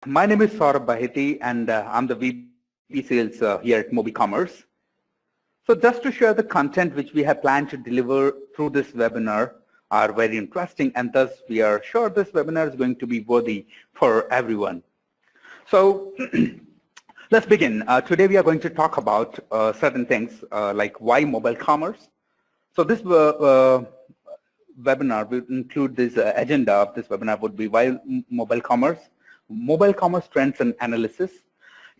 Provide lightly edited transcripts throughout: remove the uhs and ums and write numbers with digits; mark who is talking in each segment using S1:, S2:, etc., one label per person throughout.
S1: My name is Saurabh Baheti, and I'm the VP Sales here at MobiCommerce. So just to share the content which we have planned to deliver through this webinar are very interesting, and thus we are sure this webinar is going to be worthy for everyone. So let's begin. Today we are going to talk about certain things like why mobile commerce. So this webinar will include this agenda of this webinar would be why mobile commerce trends and analysis,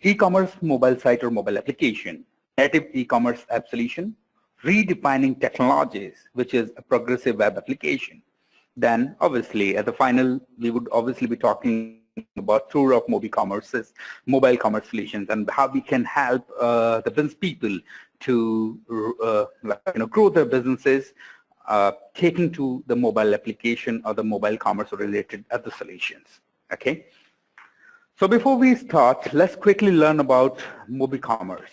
S1: e-commerce mobile site or mobile application, native e-commerce app solution, redefining technologies, which is a progressive web application. Then obviously at the final, we would obviously be talking about tour of MobiCommerce's mobile commerce solutions and how we can help the business people to grow their businesses, taking to the mobile application or the mobile commerce related other solutions. Okay. So before we start, let's quickly learn about MobiCommerce.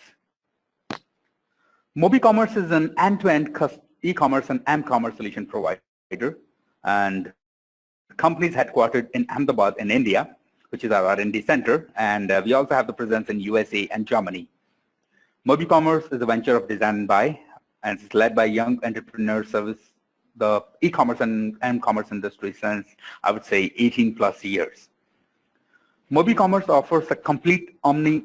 S1: MobiCommerce is an end-to-end e-commerce and m-commerce solution provider, and the company is headquartered in Ahmedabad in India, which is our R&D center, and we also have the presence in USA and Germany. MobiCommerce is a venture of Design and Buy, and it's led by young entrepreneurs service the e-commerce and m-commerce industry since, I would say, 18 plus years. MobiCommerce offers a complete omni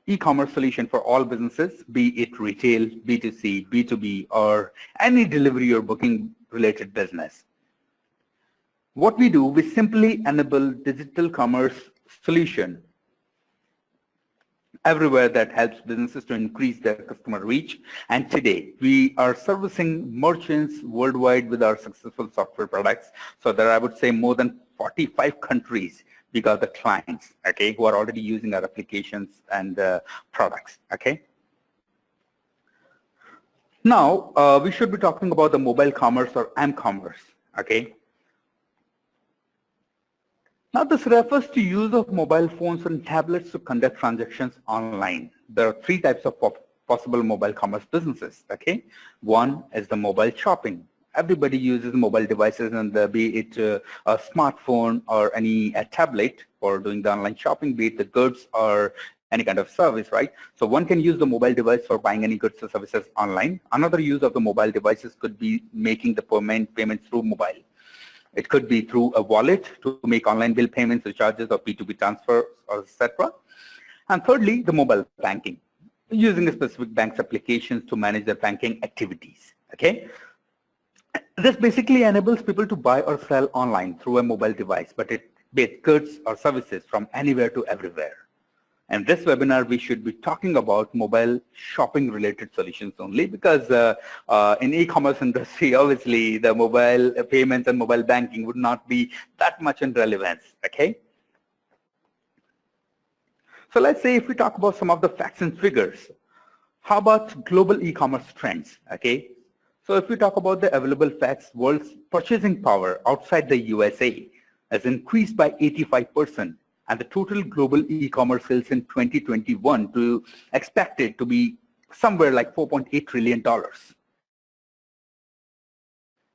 S1: e-commerce solution for all businesses, be it retail, B2C, B2B, or any delivery or booking related business. What we do, we simply enable digital commerce solution everywhere that helps businesses to increase their customer reach. And today, we are servicing merchants worldwide with our successful software products. So there are, I would say, more than 45 countries we got the clients, okay, who are already using our applications and products, okay. Now, we should be talking about the mobile commerce or m-commerce, okay. Now, this refers to use of mobile phones and tablets to conduct transactions online. There are three types of possible mobile commerce businesses, okay. One is the mobile shopping. Everybody uses mobile devices, and be it a smartphone or any tablet for doing the online shopping, be it the goods or any kind of service, right? So one can use the mobile device for buying any goods or services online. Another use of the mobile devices could be making the payment through mobile. It could be through a wallet to make online bill payments, recharges, or P2P transfers, or etc. And thirdly, the mobile banking, using a specific bank's applications to manage their banking activities, okay? This basically enables people to buy or sell online through a mobile device, but it be it goods or services from anywhere to everywhere. In this webinar, we should be talking about mobile shopping related solutions only, because in e-commerce industry, obviously the mobile payments and mobile banking would not be that much in relevance, okay? So let's say if we talk about some of the facts and figures, how about global e-commerce trends, okay? So if we talk about the available facts, world's purchasing power outside the USA has increased by 85%, and the total global e-commerce sales in 2021 to expected to be somewhere like $4.8 trillion.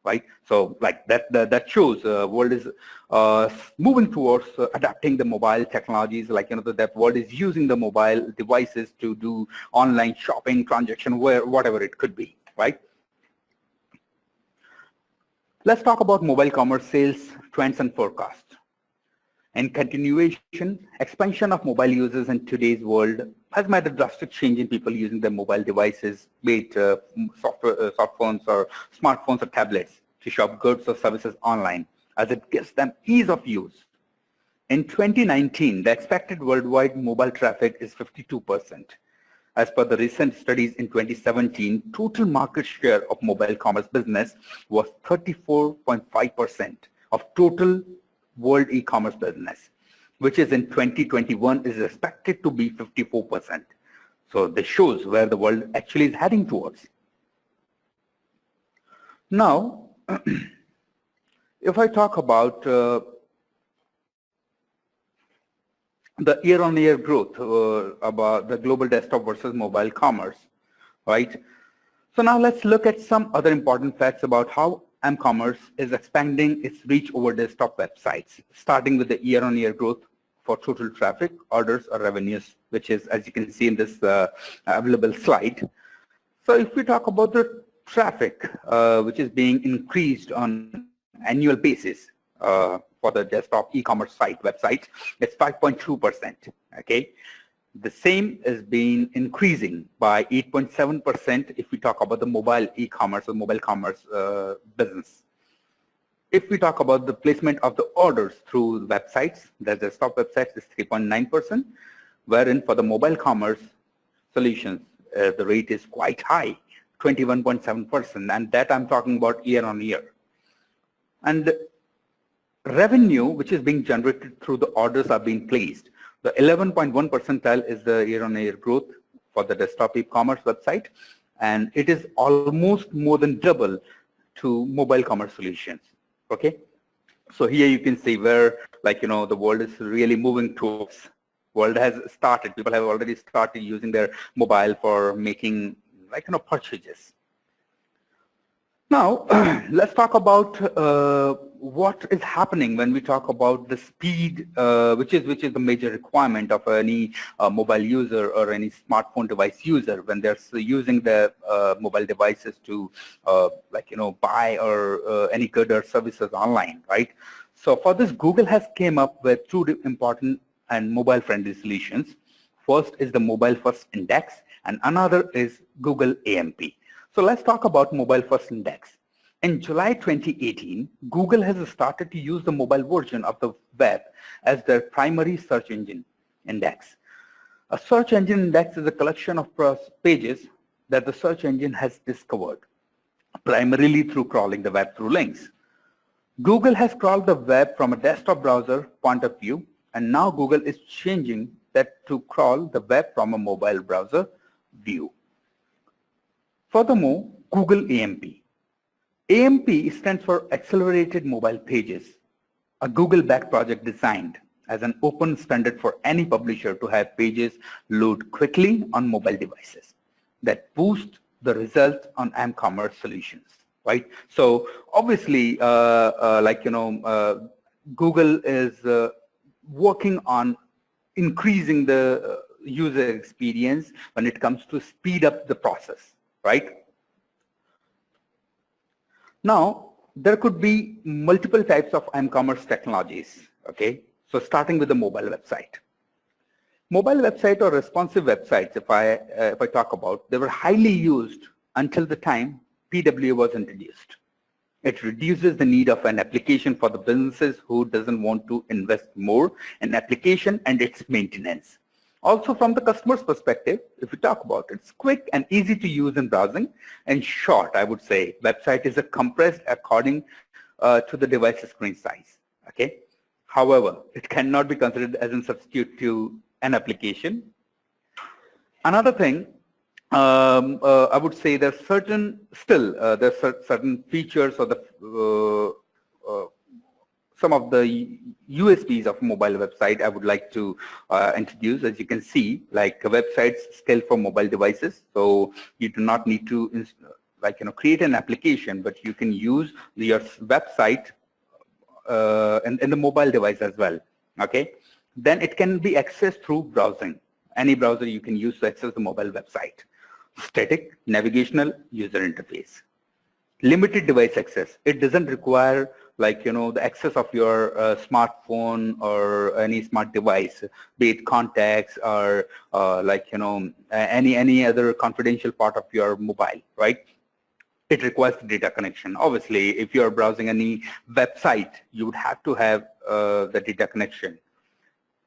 S1: Right? So like that shows world is moving towards adapting the mobile technologies, like, the world is using the mobile devices to do online shopping, transaction, whatever it could be, right? Let's talk about mobile commerce sales trends and forecast. In continuation, expansion of mobile users in today's world has made a drastic change in people using their mobile devices, be it soft phones or smartphones or tablets, to shop goods or services online, as it gives them ease of use. In 2019, the expected worldwide mobile traffic is 52%. As per the recent studies in 2017, total market share of mobile commerce business was 34.5% of total world e-commerce business, which is in 2021 is expected to be 54%. So this shows where the world actually is heading towards. Now, if I talk about the year-on-year growth about the global desktop versus mobile commerce, right? So now let's look at some other important facts about how m-commerce is expanding its reach over desktop websites, starting with the year-on-year growth for total traffic, orders, or revenues, which is, as you can see in this available slide. So if we talk about the traffic, which is being increased on annual basis for the desktop e-commerce site website, it's 5.2%. Okay, the same is being increasing by 8.7% if we talk about the mobile e-commerce or mobile commerce business. If we talk about the placement of the orders through websites, the desktop websites is 3.9%, wherein for the mobile commerce solutions, the rate is quite high, 21.7%, and that I'm talking about year on year. And revenue, which is being generated through the orders are being placed. The 11.1 percentile is the year-on-year growth for the desktop e-commerce website, and it is almost more than double to mobile commerce solutions. Okay, so here you can see where, like, the world is really moving towards. World has started. People have already started using their mobile for making, like, purchases. Now, let's talk about what is happening when we talk about the speed, which is the major requirement of any mobile user or any smartphone device user when they're using their mobile devices to, buy or any good or services online, right? So for this, Google has came up with two important and mobile-friendly solutions. First is the Mobile First Index, and another is Google AMP. So let's talk about Mobile First Index. In July 2018, Google has started to use the mobile version of the web as their primary search engine index. A search engine index is a collection of pages that the search engine has discovered, primarily through crawling the web through links. Google has crawled the web from a desktop browser point of view, and now Google is changing that to crawl the web from a mobile browser view. Furthermore, Google AMP. AMP stands for Accelerated Mobile Pages, a Google-backed project designed as an open standard for any publisher to have pages load quickly on mobile devices that boost the results on eCommerce solutions, right? So obviously, Google is working on increasing the user experience when it comes to speed up the process, right? Now, there could be multiple types of eCommerce technologies, okay? So starting with the mobile website. Mobile website or responsive websites, if I talk about, they were highly used until the time PWA was introduced. It reduces the need of an application for the businesses who doesn't want to invest more in application and its maintenance. Also, from the customer's perspective, if we talk about it, it's quick and easy to use in browsing. In short, I would say website is compressed according to the device's screen size. Okay. However, it cannot be considered as a substitute to an application. Another thing, I would say there's certain features or the some of the USPs of mobile website I would like to introduce. As you can see, like websites scale for mobile devices, so you do not need to create an application, but you can use your website in the mobile device as well. Okay, then it can be accessed through browsing. Any browser you can use to access the mobile website. Static navigational user interface. Limited device access. It doesn't require the access of your smartphone or any smart device, be it contacts or any other confidential part of your mobile, right? It requires data connection. Obviously, if you're browsing any website, you would have to have the data connection.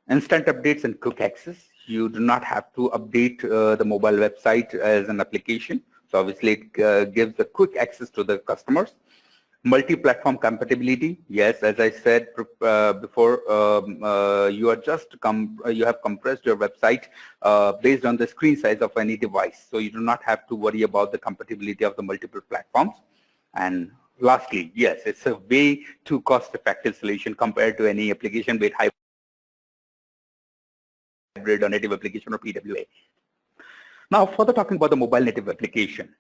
S1: Instant updates and quick access. You do not have to update the mobile website as an application. So obviously, it gives the quick access to the customers. Multi-platform compatibility. Yes, as I said before, you have compressed your website based on the screen size of any device. So you do not have to worry about the compatibility of the multiple platforms. And lastly, yes, it's a way too cost-effective solution compared to any application with hybrid or native application or PWA. Now, further talking about the mobile native application.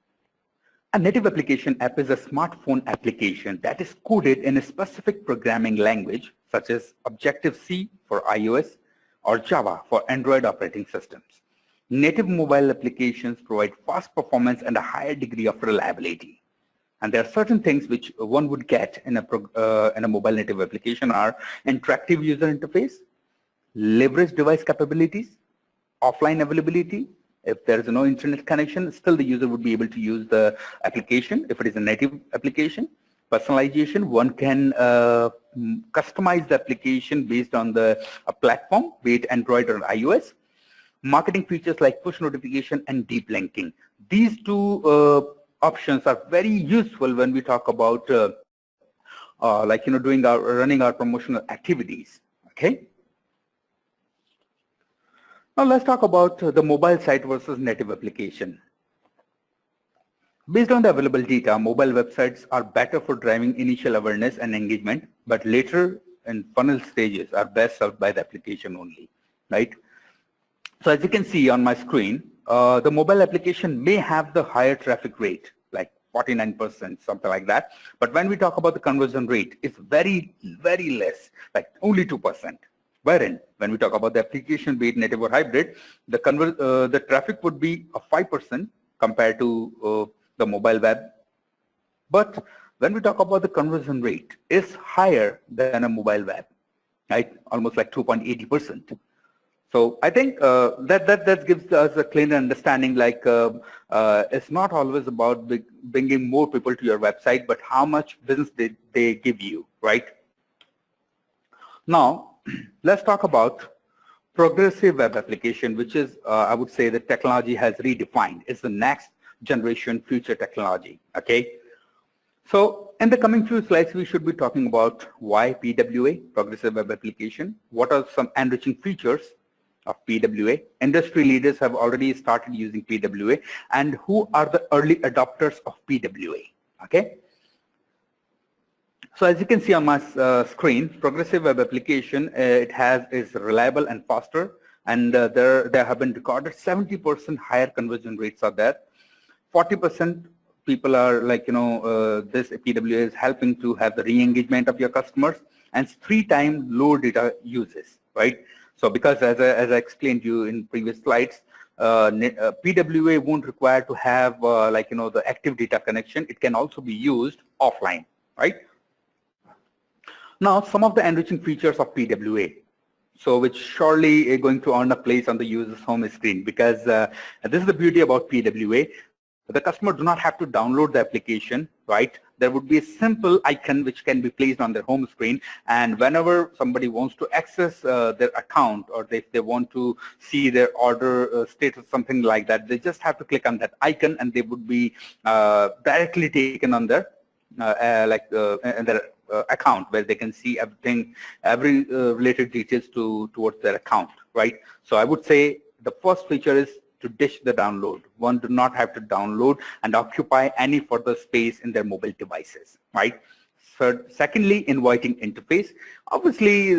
S1: A native application app is a smartphone application that is coded in a specific programming language, such as Objective-C for iOS, or Java for Android operating systems. Native mobile applications provide fast performance and a higher degree of reliability. And there are certain things which one would get in a mobile native application are interactive user interface, leverage device capabilities, offline availability. If there is no internet connection, still the user would be able to use the application if it is a native application. Personalization, one can customize the application based on the platform, be it Android or iOS. Marketing features like push notification and deep linking. These two options are very useful when we talk about running our promotional activities. Okay. Now let's talk about the mobile site versus native application. Based on the available data, mobile websites are better for driving initial awareness and engagement, but later in funnel stages are best served by the application only, right? So as you can see on my screen, the mobile application may have the higher traffic rate, like 49%, something like that. But when we talk about the conversion rate, it's very, very less, like only 2%. Wherein, when we talk about the application, be it native or hybrid, the traffic would be 5% compared to the mobile web. But when we talk about the conversion rate, it's higher than a mobile web, right? Almost like 2.80%. So I think that gives us a clear understanding, like it's not always about bringing more people to your website, but how much business they give you, right? Now, let's talk about progressive web application, which is, I would say, the technology has redefined. It's the next generation future technology, okay? So in the coming few slides, we should be talking about why PWA, progressive web application, what are some enriching features of PWA, industry leaders have already started using PWA, and who are the early adopters of PWA, okay? So as you can see on my screen, progressive web application, is reliable and faster, and there have been recorded 70% higher conversion rates are there. 40% people are like, this PWA is helping to have the re-engagement of your customers, and 3 times lower data uses, right? So because as I explained to you in previous slides, PWA won't require to have the active data connection. It can also be used offline, right? Now, some of the enriching features of PWA, so which surely are going to earn a place on the user's home screen, because this is the beauty about PWA. The customer do not have to download the application, right? There would be a simple icon which can be placed on their home screen, and whenever somebody wants to access their account, or if they want to see their order status, something like that, they just have to click on that icon, and they would be directly taken on their account, where they can see everything, every related details towards their account, right? So I would say the first feature is to dish the download. One do not have to download and occupy any further space in their mobile devices, right? Secondly, inviting interface. Obviously,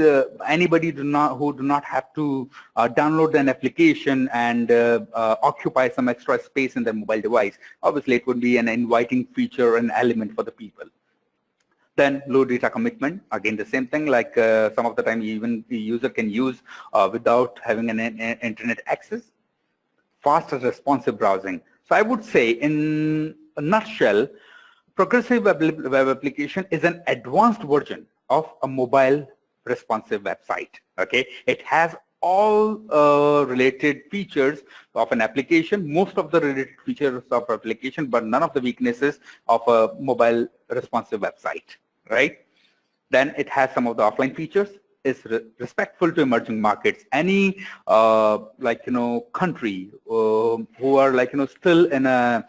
S1: anybody who do not have to download an application and occupy some extra space in their mobile device. Obviously, it would be an inviting feature and element for the people. Then low data commitment. Again, the same thing, like some of the time even the user can use without having an internet access. Fast and responsive browsing. So I would say, in a nutshell, progressive web application is an advanced version of a mobile responsive website. Okay, it has all related features of an application, most of the related features of application, but none of the weaknesses of a mobile responsive website, right? Then it has some of the offline features, is respectful to emerging markets. Any country who are still in a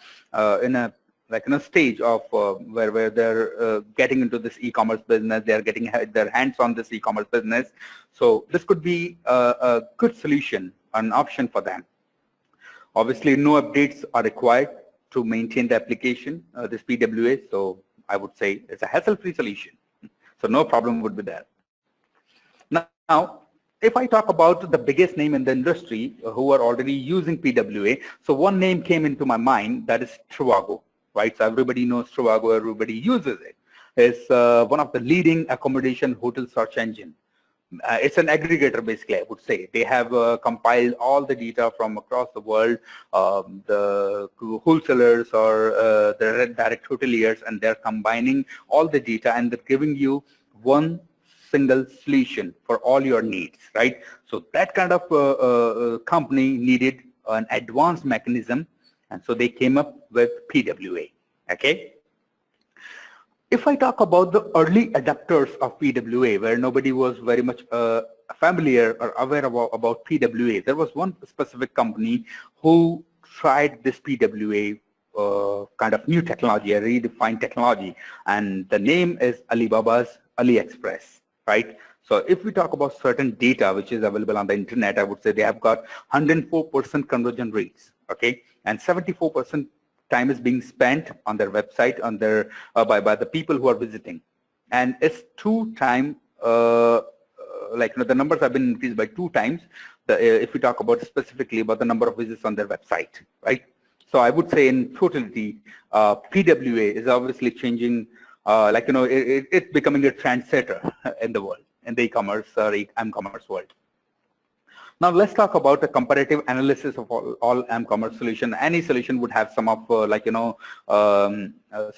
S1: stage of where they're getting into this e-commerce business, they're getting their hands on this e-commerce business. So this could be a good solution, an option for them. Obviously, no updates are required to maintain the application, this PWA. So I would say it's a hassle-free solution. So no problem would be there. Now, if I talk about the biggest name in the industry who are already using PWA, so one name came into my mind, that is Trivago, right? So everybody knows Trivago, everybody uses it. It's one of the leading accommodation hotel search engine. It's an aggregator, basically, I would say. They have compiled all the data from across the world, the wholesalers or the direct hoteliers, and they're combining all the data and they're giving you one single solution for all your needs, right? So that kind of company needed an advanced mechanism, and so they came up with PWA, okay? If I talk about the early adopters of PWA, where nobody was very much familiar or aware about PWA, there was one specific company who tried this PWA kind of new technology, a redefined technology, and the name is Alibaba's AliExpress, right? So if we talk about certain data which is available on the internet, I would say they have got 104% conversion rates, okay, and 74% time is being spent on their website on their by the people who are visiting, and it's 2 times like the numbers have been increased by 2 times if we talk about specifically about the number of visits on their website, right? So I would say in totality PWA is obviously changing, it's becoming a trendsetter in the world, in the e-commerce or m-commerce world. Now let's talk about the comparative analysis of all m-commerce solution. Any solution would have some of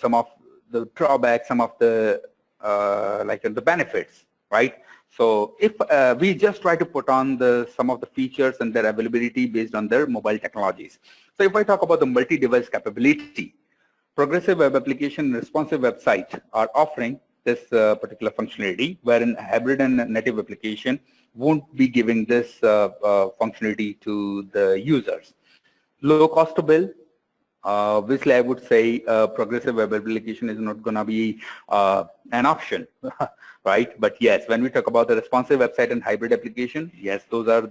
S1: some of the drawbacks, some of the the benefits, right? So if we just try to put on some of the features and their availability based on their mobile technologies. So if I talk about the multi-device capability, progressive web application and responsive website are offering this particular functionality, wherein hybrid and native application won't be giving this functionality to the users. Low cost to build, obviously I would say progressive web application is not going to be an option, right? But yes, when we talk about the responsive website and hybrid application, yes, those are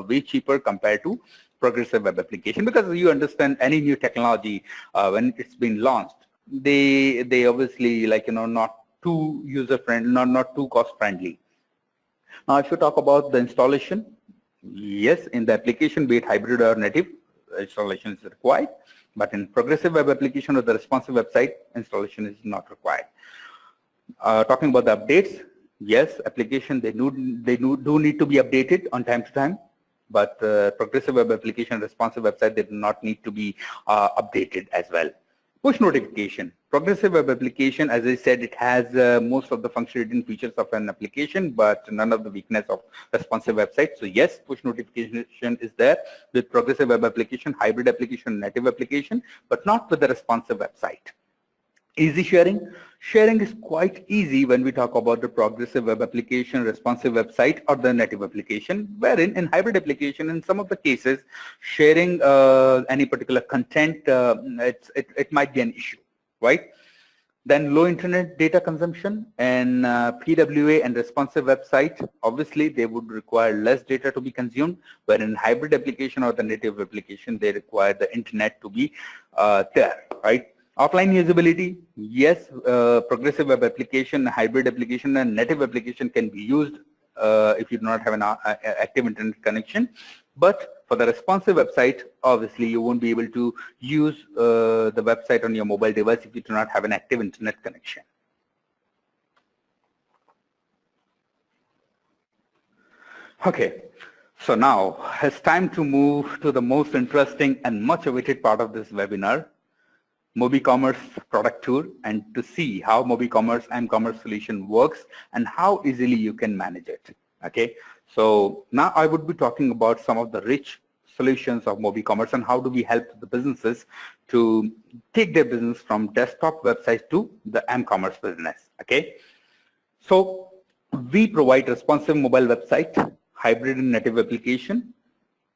S1: way cheaper compared to progressive web application, because you understand any new technology when it's been launched, they obviously not too user friendly, not too cost friendly. Now, if you talk about the installation, yes, in the application, be it hybrid or native, installation is required. But in progressive web application or the responsive website, installation is not required. Talking about the updates, yes, application they do need to be updated on time to time. But progressive web application, responsive website, they do not need to be updated as well. Push notification. Progressive web application, as I said, it has most of the functionality and features of an application, but none of the weakness of responsive website. So yes, push notification is there with progressive web application, hybrid application, native application, but not with the responsive website. Easy sharing. Sharing is quite easy when we talk about the progressive web application, responsive website, or the native application, wherein in hybrid application, in some of the cases, sharing any particular content, it might be an issue, right? Then low internet data consumption and PWA and responsive website, obviously they would require less data to be consumed, wherein in hybrid application or the native application, they require the internet to be there, right? Offline usability, yes, progressive web application, hybrid application, and native application can be used if you do not have an active internet connection. But for the responsive website, obviously you won't be able to use the website on your mobile device if you do not have an active internet connection. Okay, so now it's time to move to the most interesting and much awaited part of this webinar, MobiCommerce product tour, and to see how MobiCommerce m-commerce solution works and how easily you can manage it. Okay, so now I would be talking about some of the rich solutions of MobiCommerce and how do we help the businesses to take their business from desktop websites to the m-commerce business. Okay, so we provide responsive mobile website, hybrid and native application,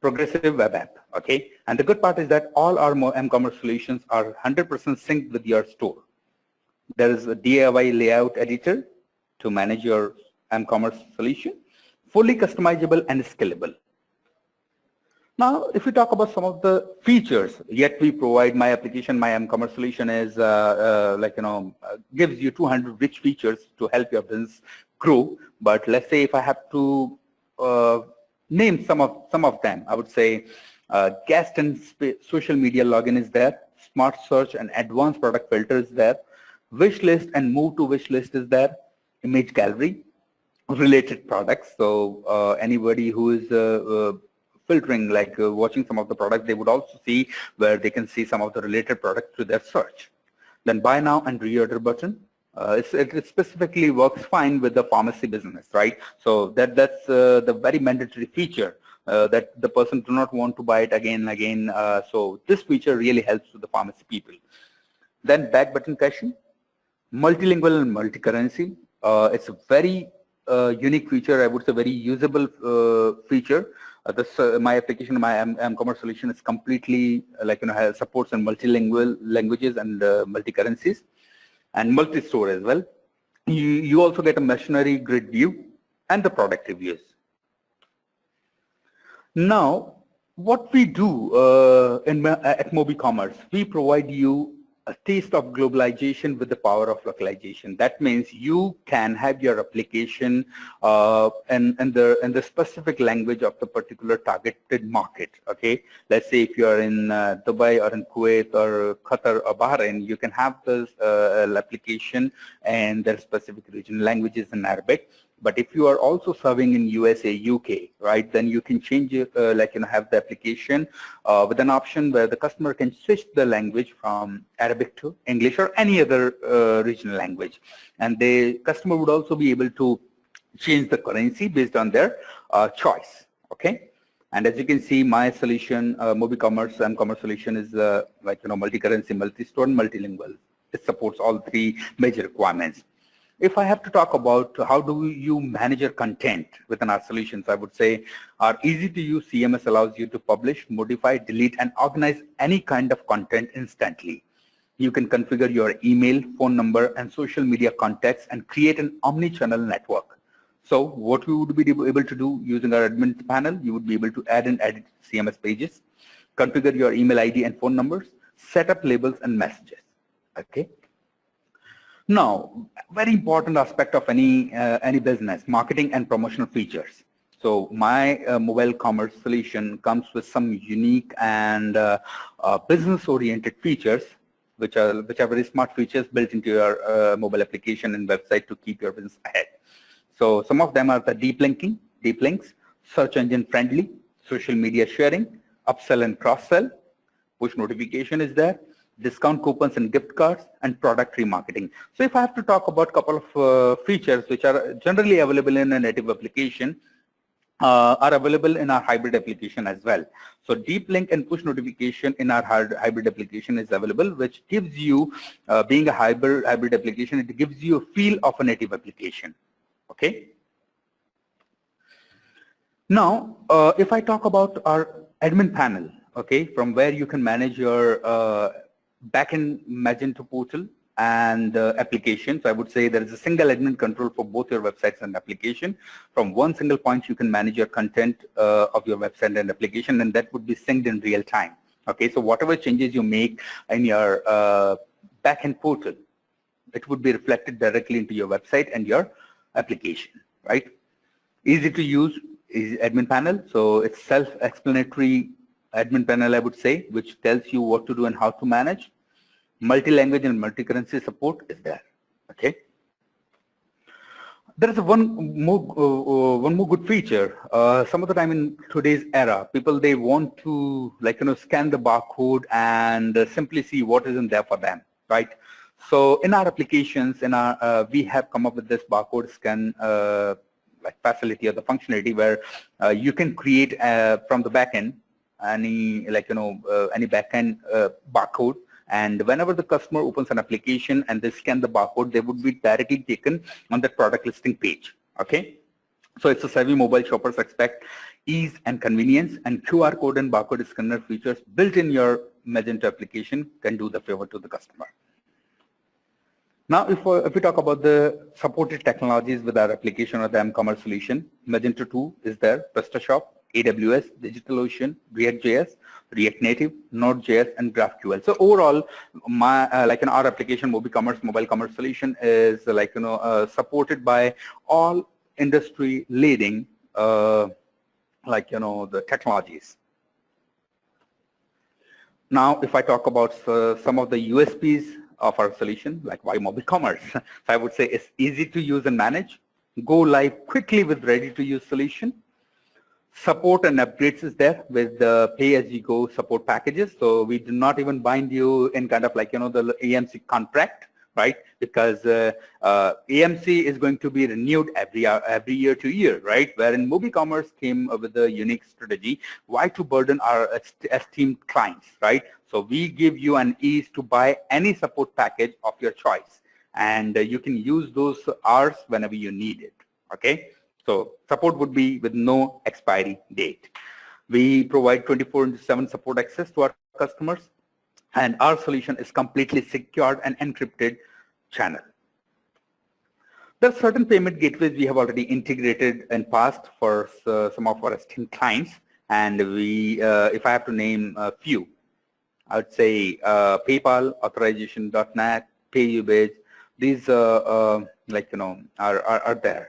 S1: progressive web app, okay? And the good part is that all our m-commerce solutions are 100% synced with your store. There is a DIY layout editor to manage your m-commerce solution, fully customizable and scalable. Now, if we talk about some of the features, yet we provide my application, my m-commerce solution is gives you 200 rich features to help your business grow. But let's say if I have to name some of them, I would say guest and social media login is there, smart search and advanced product filter is there, wish list and move to wish list is there, image gallery, related products. So anybody who is filtering, like watching some of the products, they would also see where they can see some of the related products to their search. Then buy now and reorder button. It specifically works fine with the pharmacy business, right? So that's the very mandatory feature that the person do not want to buy it again and again. So this feature really helps with the pharmacy people. Then back button caching, multilingual and multi-currency. It's a very unique feature. I would say very usable feature. My application, my MobiCommerce solution is completely has supports in multilingual languages and multi-currencies and multi-store as well. You also get a machinery grid view and the product reviews. Now, what we do at MobiCommerce, we provide you a taste of globalization with the power of localization. That means you can have your application in the specific language of the particular targeted market. Okay, let's say if you are in Dubai or in Kuwait or Qatar or Bahrain, you can have this application and their specific regional languages in Arabic. But if you are also serving in USA, UK, right, then you can change it, have the application with an option where the customer can switch the language from Arabic to English or any other regional language. And the customer would also be able to change the currency based on their choice, okay? And as you can see, my solution, MobiCommerce and Commerce solution is multi-currency, multi-store, and multilingual. It supports all three major requirements. If I have to talk about how do you manage your content within our solutions, I would say our easy-to-use CMS allows you to publish, modify, delete, and organize any kind of content instantly. You can configure your email, phone number, and social media contacts and create an omni-channel network. So what we would be able to do using our admin panel, you would be able to add and edit CMS pages, configure your email ID and phone numbers, set up labels and messages, okay? Now, very important aspect of any business, marketing and promotional features. So my mobile commerce solution comes with some unique and business-oriented features, which are very smart features built into your mobile application and website to keep your business ahead. So some of them are the deep links, search engine friendly, social media sharing, upsell and cross-sell, push notification is there, discount coupons and gift cards, and product remarketing. So if I have to talk about a couple of features which are generally available in a native application, are available in our hybrid application as well. So deep link and push notification in our hybrid application is available, which gives you, being a hybrid application, it gives you a feel of a native application. Okay. Now, if I talk about our admin panel, okay, from where you can manage your backend Magento portal and application. So I would say there is a single admin control for both your websites and application. From one single point, you can manage your content of your website and application, and that would be synced in real time. Okay, so whatever changes you make in your backend portal, it would be reflected directly into your website and your application, right? Easy to use is admin panel. So it's self-explanatory admin panel, I would say, which tells you what to do and how to manage. Multi-language and multi-currency support is there. Okay. There is one more good feature. Some of the time in today's era, people, they want to scan the barcode and simply see what is in there for them, right? So in our applications, we have come up with this barcode scan facility or the functionality where you can create from the backend any backend barcode, and whenever the customer opens an application and they scan the barcode, they would be directly taken on the product listing page. Okay, so it's a savvy mobile shoppers expect ease and convenience, and QR code and barcode scanner features built in your Magento application can do the favor to the customer. Now, if we talk about the supported technologies with our application or the MobiCommerce solution, Magento 2 is there, PrestaShop, AWS, DigitalOcean, React.js, React Native, Node.js, and GraphQL. So overall, our application, MobiCommerce mobile commerce solution, is supported by all industry-leading the technologies. Now, if I talk about some of the USPs of our solution, like why MobiCommerce, so I would say it's easy to use and manage, go live quickly with ready-to-use solution. Support and upgrades is there with the pay-as-you-go support packages. So we do not even bind you in kind of like, the AMC contract, right? Because AMC is going to be renewed every year to year, right? Wherein MobiCommerce came with a unique strategy. Why to burden our esteemed clients, right? So we give you an ease to buy any support package of your choice, and you can use those hours whenever you need it, okay? So support would be with no expiry date. We provide 24/7 support access to our customers, and our solution is completely secured and encrypted channel. There are certain payment gateways we have already integrated in past for some of our esteemed clients, and we, if I have to name a few, I would say PayPal, Authorization.net, PayUbase. These are there.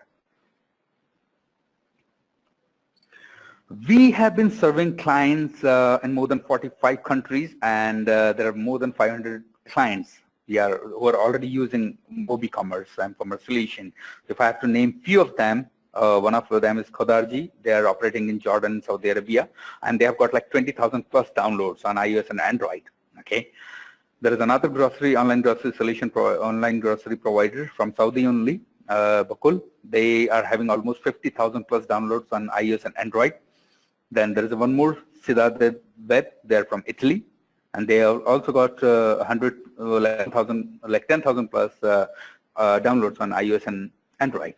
S1: We have been serving clients in more than 45 countries, and there are more than 500 clients who are already using MobiCommerce and commerce solution. If I have to name few of them, one of them is Khodarji. They are operating in Jordan, Saudi Arabia, and they have got like 20,000 plus downloads on iOS and Android. Okay. There is another online grocery solution, online grocery provider from Saudi only, Bakul. They are having almost 50,000 plus downloads on iOS and Android. Then there is one more, Siddharth Web. They're from Italy, and they have also got 10,000 plus downloads on iOS and Android.